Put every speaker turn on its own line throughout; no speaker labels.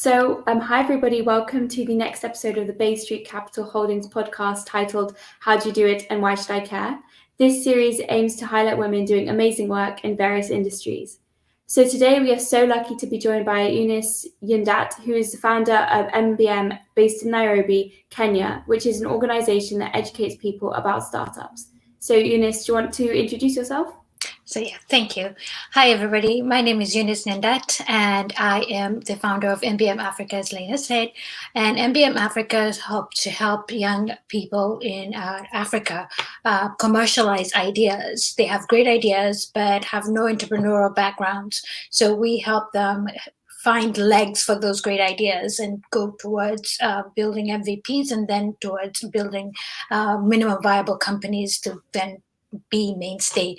Hi everybody, welcome to the next episode of the Bay Street Capital Holdings podcast titled How Do You Do It and Why Should I Care? This series aims to highlight women doing amazing work in various industries. So today we are so lucky to be joined by Eunice Nyandat, who is the founder of MBM based in Nairobi, Kenya, which is an organization that educates people about startups. So Eunice, do you want to introduce yourself?
Thank you. Hi, everybody. My name is Eunice Nyandat, and I am the founder of MBM Africa, as Laila said. And MBM Africa hopes to help young people in Africa commercialize ideas. They have great ideas, but have no entrepreneurial backgrounds. So we help them find legs for those great ideas and go towards building MVPs and then towards building minimum viable companies to then be mainstay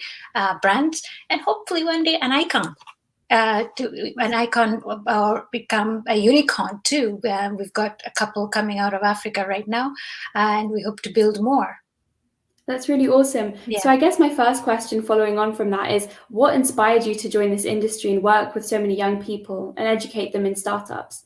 brands, and hopefully one day an icon or become a unicorn too. We've got a couple coming out of Africa right now, and we hope to build more.
That's really awesome.
Yeah.
So I guess my first question following on from that is, what inspired you to join this industry and work with so many young people and educate them in startups?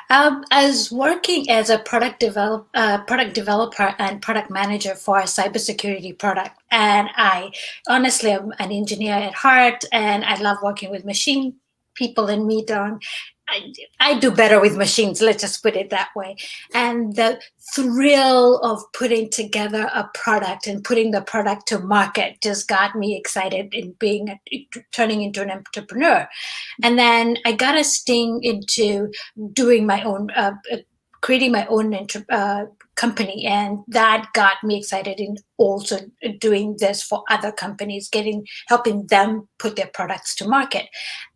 As working as a product developer and product manager for a cybersecurity product, and I honestly am an engineer at heart, and I love working with machine people and me down. I do better with machines, let's just put it that way. And the thrill of putting together a product and putting the product to market just got me excited in turning into an entrepreneur. And then I got a sting into doing my own, creating my own company, and that got me excited in also doing this for other companies, helping them put their products to market.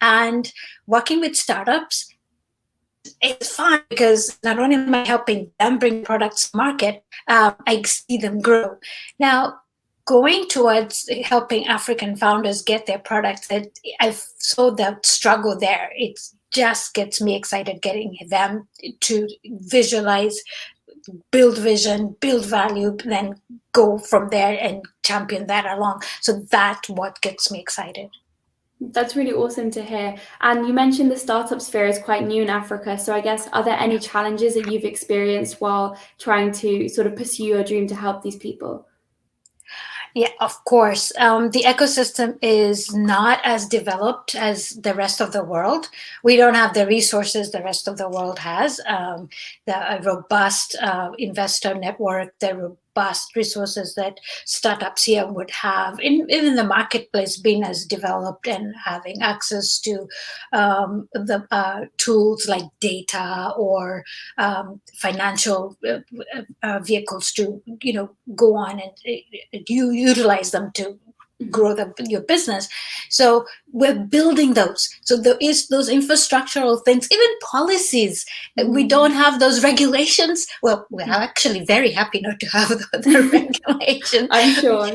And working with startups, it's fun because not only am I helping them bring products to market, I see them grow. Now, going towards helping African founders get their products, I saw that struggle there. It just gets me excited getting them to visualize, build vision, build value, then go from there and champion that along. So that's what gets me excited.
That's really awesome to hear. And you mentioned the startup sphere is quite new in Africa. So I guess, are there any challenges that you've experienced while trying to sort of pursue your dream to help these people?
Yeah, of course. The ecosystem is not as developed as the rest of the world. We don't have the resources the rest of the world has, the robust investor network, the robust resources that startups here would have, even the marketplace being as developed and having access to the tools like data or financial vehicles to go on and utilize them to grow your business. So we're building those. So there is those infrastructural things, even policies. We don't have those regulations. Well, we're actually very happy not to have the regulations.
I'm sure.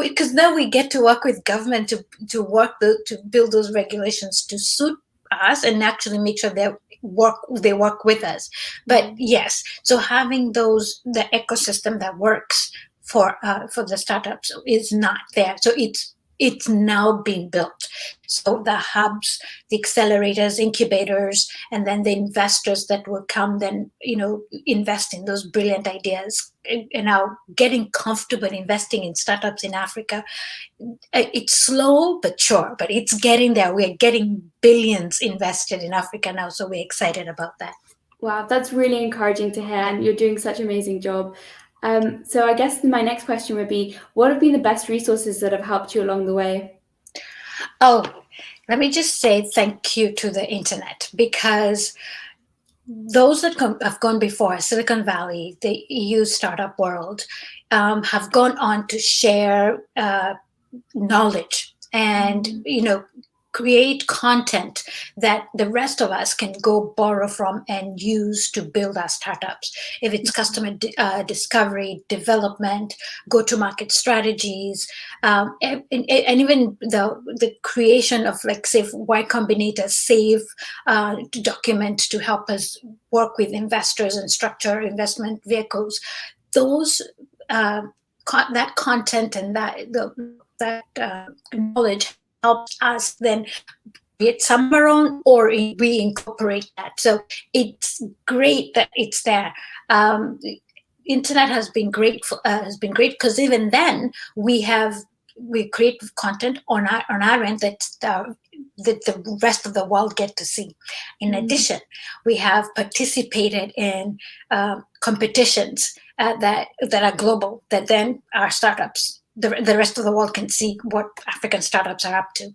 Because now we get to work with government to build those regulations to suit us and actually make sure they work with us. But yes, so having the ecosystem that works for the startups is not there. So it's now being built. So the hubs, the accelerators, incubators, and then the investors that will come then, invest in those brilliant ideas. And now getting comfortable investing in startups in Africa, it's slow but sure, but it's getting there. We're getting billions invested in Africa now, so we're excited about that.
Wow, that's really encouraging to hear, and you're doing such an amazing job. So I guess my next question would be, what have been the best resources that have helped you along the way?
Oh, let me just say thank you to the internet, because those that have gone before, Silicon Valley, the EU startup world, have gone on to share knowledge and, create content that the rest of us can go borrow from and use to build our startups. If it's customer discovery, development, go-to-market strategies, and even the creation of, like, say, Y Combinator, Save document to help us work with investors and structure investment vehicles. Those that content and that knowledge helps us then be it some our own or we incorporate that. So it's great that it's there. The internet has been great because even then we create content on our end that the rest of the world get to see. In addition, we have participated in competitions that are global, that then our startups, the rest of the world can see what African startups are up to.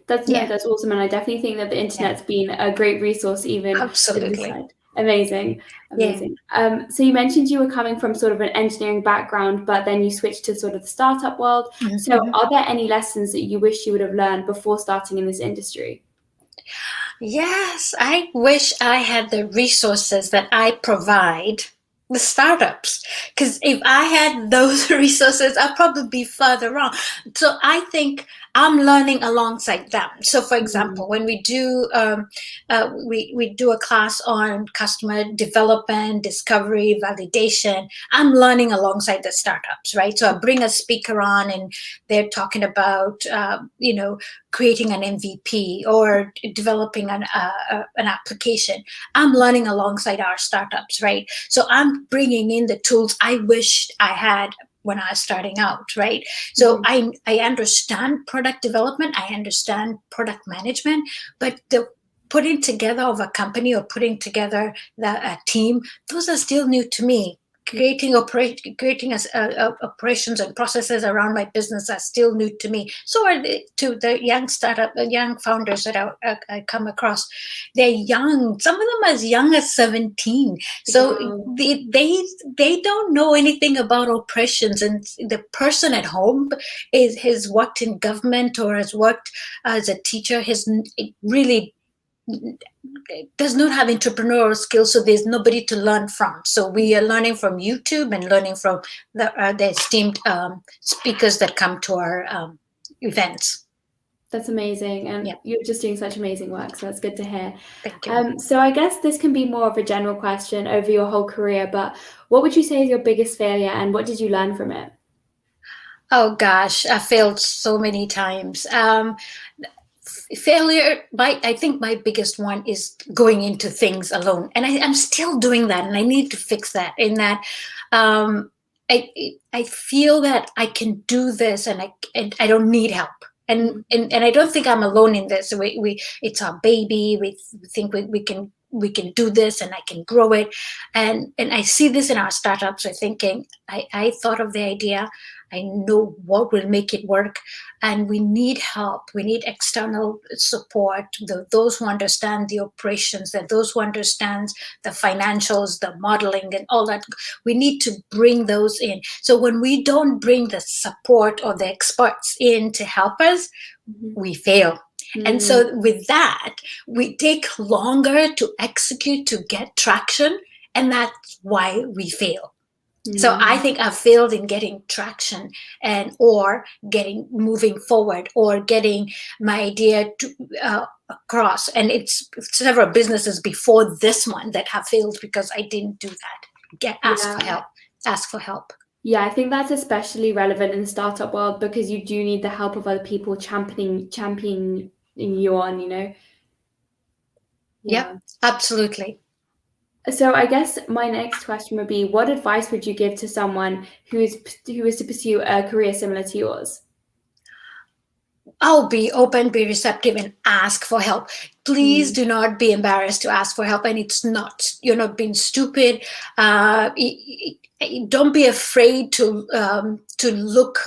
That's awesome, and I definitely think that the internet's been a great resource even.
Absolutely.
Amazing. So you mentioned you were coming from sort of an engineering background, but then you switched to sort of the startup world. So are there any lessons that you wish you would have learned before starting in this industry?
Yes, I wish I had the resources that I provide the startups, because if I had those resources, I'd probably be further on. So I think I'm learning alongside them. So, for example, when we do we do a class on customer development, discovery, validation, I'm learning alongside the startups, right? So I bring a speaker on, and they're talking about creating an MVP or developing an application. I'm learning alongside our startups, right? So I'm bringing in the tools I wished I had when I was starting out, right? So I understand product development, I understand product management, but the putting together of a company or putting together a team, those are still new to me. Creating operations and processes around my business are still new to me. So are to the young founders that I come across. They're young. Some of them as young as 17. So they don't know anything about operations. And the person at home has worked in government or has worked as a teacher. Really does not have entrepreneurial skills, so there's nobody to learn from. So we are learning from YouTube and learning from the esteemed speakers that come to our events.
That's amazing, and you're just doing such amazing work, so that's good to hear.
Thank you.
So I guess this can be more of a general question over your whole career, but what would you say is your biggest failure, and what did you learn from it?
Oh gosh, I failed so many times. Failure, I think my biggest one is going into things alone, and I'm still doing that, and I need to fix that. In that, I feel that I can do this, and I don't need help, and I don't think I'm alone in this. It's our baby. We think we can do this, and I can grow it, and I see this in our startups. I'm thinking I thought of the idea. I know what will make it work, and we need help. We need external support, those who understand the operations, and those who understand the financials, the modeling, and all that. We need to bring those in. So when we don't bring the support or the experts in to help us, we fail. And so with that, we take longer to execute, to get traction, and that's why we fail. So I think I've failed in getting traction or moving forward or getting my idea across. And it's several businesses before this one that have failed because I didn't do that. Ask for help.
Yeah, I think that's especially relevant in the startup world because you do need the help of other people championing you on,
Yep, absolutely.
So I guess my next question would be, what advice would you give to someone who is to pursue a career similar to yours?
Oh, be open, be receptive, and ask for help. Please do not be embarrassed to ask for help. And you're not being stupid. Don't be afraid to look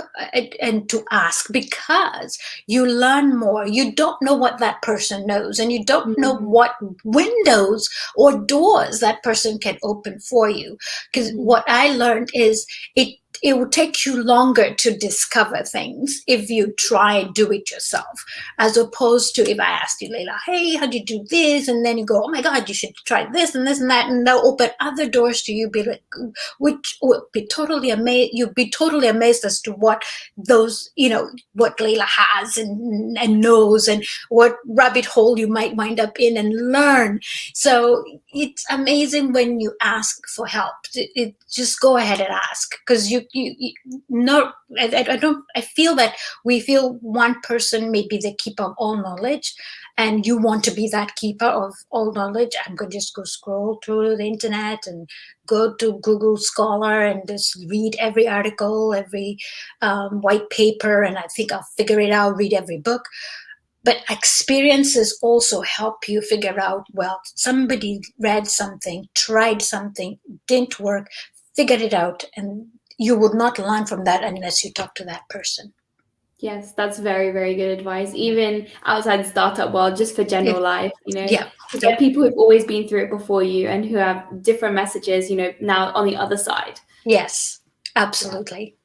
and to ask, because you learn more. You don't know what that person knows, and you don't know what windows or doors that person can open for you. Because what I learned is it will take you longer to discover things if you try and do it yourself, as opposed to if I asked you, Laila, hey, how do you do this? And then you go, oh my God, you should try this and this and that. And they'll open other doors to you, which would be totally amazed. You'd be totally amazed as to what those, what Laila has and knows, and what rabbit hole you might wind up in and learn. So it's amazing when you ask for help. Just go ahead and ask, because you I feel that we feel one person may be the keeper of all knowledge, and you want to be that keeper of all knowledge. I'm going to just go scroll through the internet and go to Google Scholar and just read every article, every white paper, and I think I'll figure it out, read every book. But experiences also help you figure out, well, somebody read something, tried something, didn't work, figured it out, and you would not learn from that unless you talk to that person.
Yes, that's very, very good advice. Even outside the startup world, just for general life,
Yeah.
there are people who've always been through it before you and who have different messages, now on the other side.
Yes, absolutely.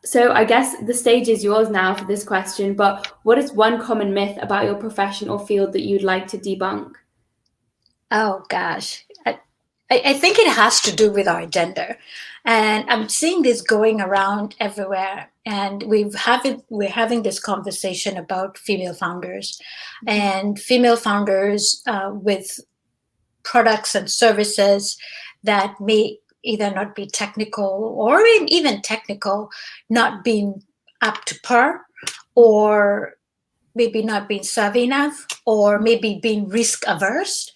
So I guess the stage is yours now for this question, but what is one common myth about your profession or field that you'd like to debunk?
Oh gosh. I think it has to do with our gender. And I'm seeing this going around everywhere. And we're having this conversation about female founders and female founders with products and services that may either not be technical or even technical, not being up to par, or maybe not being savvy enough, or maybe being risk averse.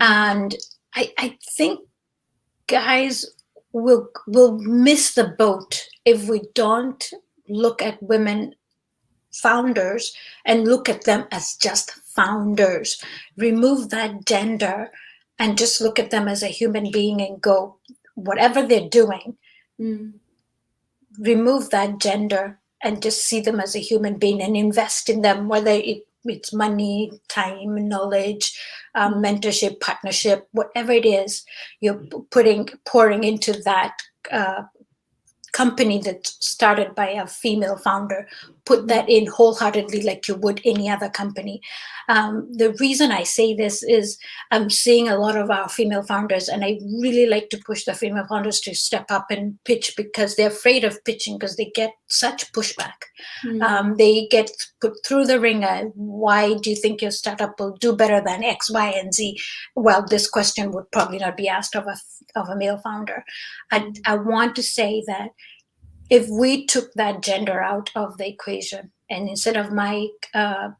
And I think guys will miss the boat if we don't look at women founders and look at them as just founders. Remove that gender and just look at them as a human being and go, whatever they're doing, remove that gender and just see them as a human being and invest in them, whether it's money, time, knowledge, mentorship, partnership, whatever it is, you're pouring into that company that's started by a female founder. Put that in wholeheartedly like you would any other company. The reason I say this is I'm seeing a lot of our female founders, and I really like to push the female founders to step up and pitch, because they're afraid of pitching because they get such pushback. They get put through the ringer. Why do you think your startup will do better than X, Y, and Z? Well, this question would probably not be asked of a male founder. I want to say that if we took that gender out of the equation, and instead of my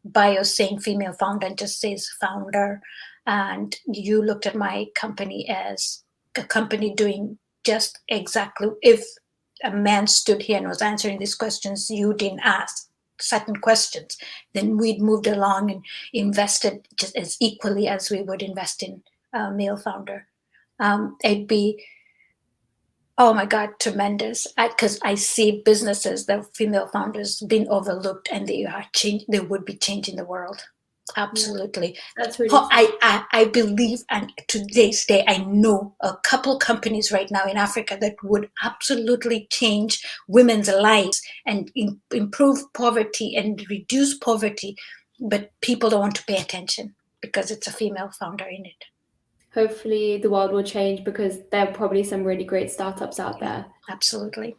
bio saying female founder, and just says founder, and you looked at my company as a company doing just exactly, if a man stood here and was answering these questions you didn't ask certain questions, then we'd moved along and invested just as equally as we would invest in a male founder. It'd be, oh my God, tremendous. Because I see businesses, the female founders, being overlooked, and they would be changing the world. Absolutely.
Yeah, that's really
I believe, and to today's day, I know a couple companies right now in Africa that would absolutely change women's lives and improve poverty and reduce poverty, but people don't want to pay attention because it's a female founder in it.
Hopefully the world will change, because there are probably some really great startups out there.
Absolutely.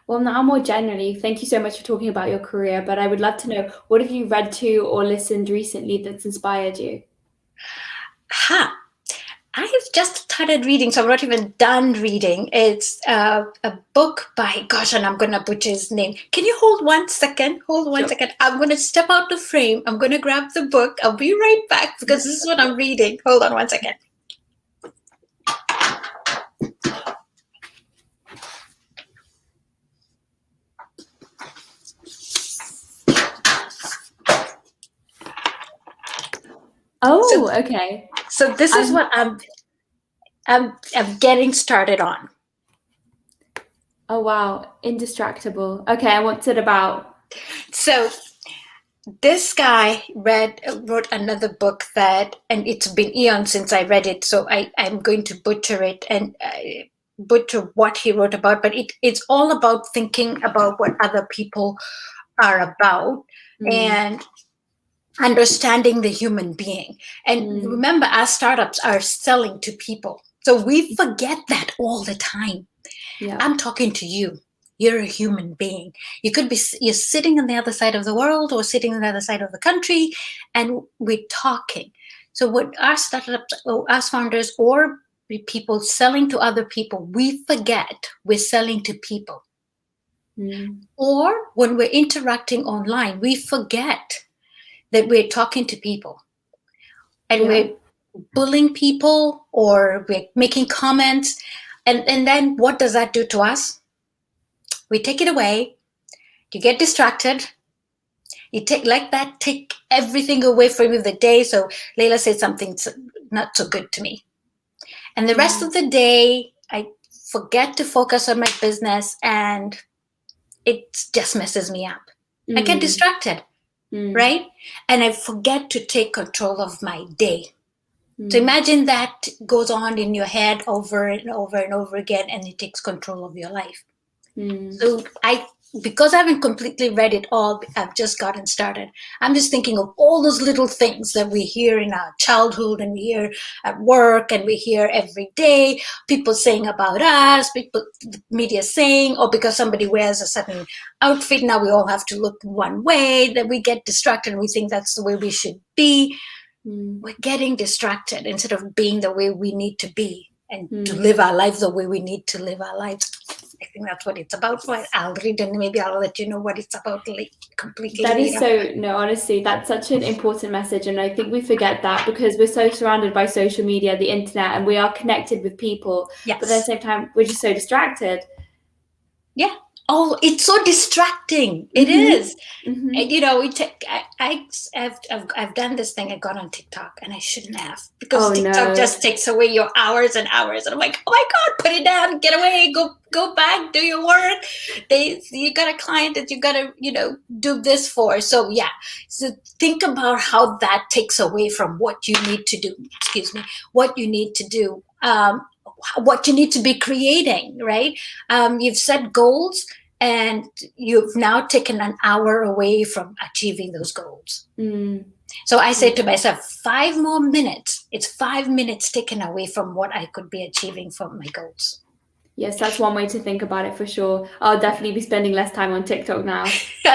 Well, now more generally, thank you so much for talking about your career, but I would love to know, what have you read to or listened recently that's inspired you?
I have just started reading, so I'm not even done reading. It's a book by, gosh, and I'm going to butcher his name. Can you hold 1 second? Hold one second. I'm going to step out the frame. I'm going to grab the book. I'll be right back, because this is what I'm reading. Hold on 1 second.
Oh, okay.
So this is what I'm getting started on.
Oh, wow. Indistractable. Okay, and what's it about?
So this guy wrote another book and it's been eons since I read it, so I'm going to butcher it and butcher what he wrote about, but it's all about thinking about what other people are about and understanding the human being. And remember, our startups are selling to people, so we forget that all the time. Yeah. I'm talking to you. You're a human being. You're sitting on the other side of the world or sitting on the other side of the country, and we're talking. So what our startups, or us founders, or people selling to other people, we forget we're selling to people. Or when we're interacting online, we forget that we're talking to people, and we're bullying people, or we're making comments. And then what does that do to us? We take it away. You get distracted. You take everything away from you the day. So Laila said something not so good to me. And the rest of the day, I forget to focus on my business, and it just messes me up. I get distracted, right? And I forget to take control of my day. So imagine that goes on in your head over and over and over again, and it takes control of your life. So because I haven't completely read it all, I've just gotten started. I'm just thinking of all those little things that we hear in our childhood, and we hear at work, and we hear every day, people saying about us, people, media saying, or because somebody wears a certain outfit, now we all have to look one way, that we get distracted and we think that's the way we should be. We're getting distracted instead of being the way we need to be, and to live our lives the way we need to live our lives. I think that's what it's about. I'll read, and maybe I'll let you know what it's about completely.
That is honestly, that's such an important message. And I think we forget that because we're so surrounded by social media, the internet, and we are connected with people.
Yes.
But at the same time, we're just so distracted.
Yeah. Oh, it's so distracting. It is. And, I've done this thing. I got on TikTok, and I shouldn't have, because TikTok just takes away your hours and hours. And I'm like, oh my God, put it down, get away, go back, do your work. You got a client that you got to, do this for. So yeah. So think about how that takes away from what you need to do. What you need to do. What you need to be creating, right? You've set goals, and you've now taken an hour away from achieving those goals. So I say to myself, 5 more minutes. It's 5 minutes taken away from what I could be achieving from my goals.
Yes, that's one way to think about it for sure. I'll definitely be spending less time on TikTok now.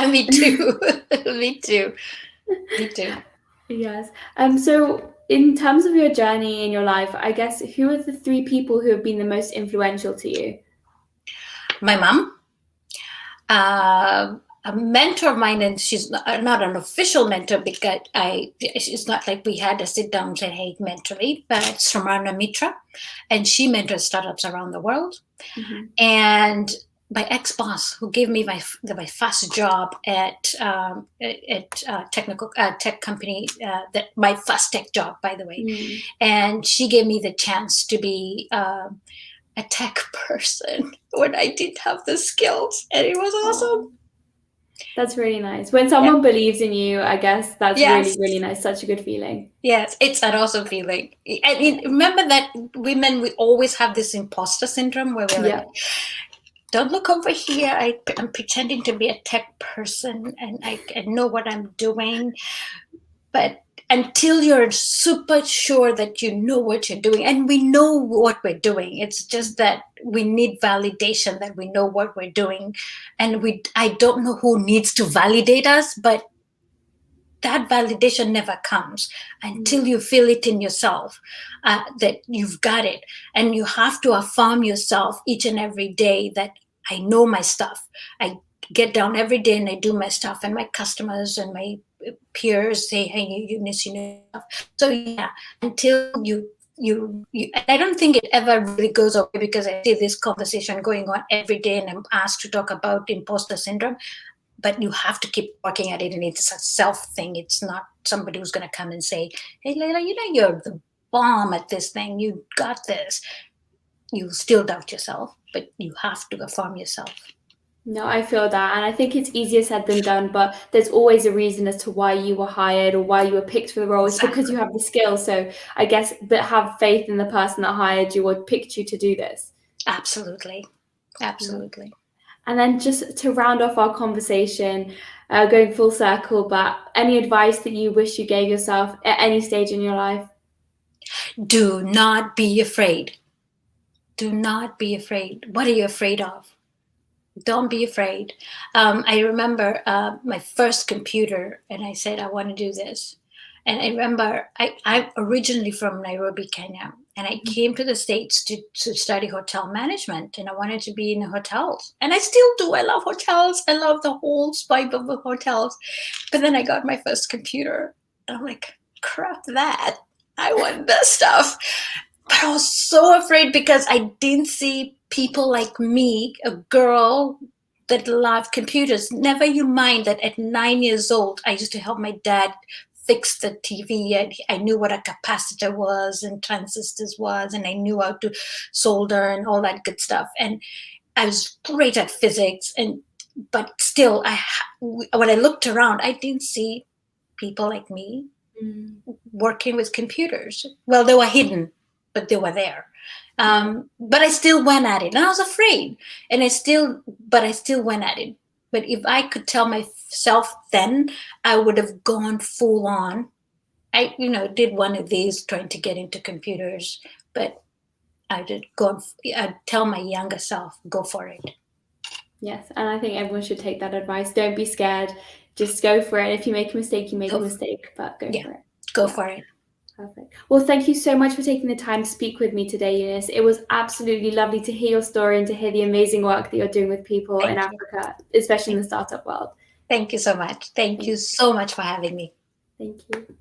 Me too. Me too.
Yes. So in terms of your journey in your life, I guess, who are the 3 people who have been the most influential to you?
My mom, a mentor of mine, and she's not an official mentor, because it's not like we had to sit down and say, hey, mentor me, but it's Ramana Mitra, and she mentors startups around the world. And my ex-boss, who gave me my first job at tech company, that my first tech job, by the way, and she gave me the chance to be a tech person when I didn't have the skills, and it was awesome.
That's really nice. When someone believes in you, I guess that's really, really nice. Such a good feeling.
Yes, it's an awesome feeling. And remember that women, we always have this imposter syndrome where we're like, don't look over here. I'm pretending to be a tech person, and I know what I'm doing. But until you're super sure that you know what you're doing, and we know what we're doing, it's just that we need validation that we know what we're doing. And I don't know who needs to validate us, but that validation never comes until you feel it in yourself, that you've got it. And you have to affirm yourself each and every day that I know my stuff. I get down every day and I do my stuff, and my customers and my peers say, hey, Eunice, you know stuff. So yeah, until you I don't think it ever really goes away, because I see this conversation going on every day, and I'm asked to talk about imposter syndrome. But you have to keep working at it, and it's a self thing. It's not somebody who's going to come and say, hey, Laila, you're the bomb at this thing. You got this. You still doubt yourself, but you have to affirm yourself.
No, I feel that. And I think it's easier said than done, but there's always a reason as to why you were hired or why you were picked for the role. It's because you have the skill. So I guess, but have faith in the person that hired you or picked you to do this.
Absolutely. Absolutely.
And then just to round off our conversation, going full circle, but any advice that you wish you gave yourself at any stage in your life?
Do not be afraid. Do not be afraid. What are you afraid of? Don't be afraid. I remember my first computer, and I said, I want to do this. And I remember I'm originally from Nairobi, Kenya. And I came to the States to study hotel management, and I wanted to be in hotels. And I still do. I love hotels. I love the whole vibe of the hotels. But then I got my first computer, and I'm like, crap that. I want this stuff. But I was so afraid because I didn't see people like me, a girl that loved computers. Never you mind that at 9 years old, I used to help my dad fix the TV. I knew what a capacitor was and transistors was, and I knew how to solder and all that good stuff. And I was great at physics, but still, when I looked around, I didn't see people like me working with computers. Well, they were hidden, but they were there. But I still went at it, and I was afraid, and I still went at it. But if I could tell myself then, I would have gone full on. I, did one of these trying to get into computers, but I'd tell my younger self, go for it.
Yes, and I think everyone should take that advice. Don't be scared. Just go for it. If you make a mistake, you make a mistake, but go for it.
Go for it.
Perfect. Well, thank you so much for taking the time to speak with me today, Eunice. It was absolutely lovely to hear your story and to hear the amazing work that you're doing with people in Africa, especially in the startup world.
Thank you so much. Thank you so much for having me.
Thank you.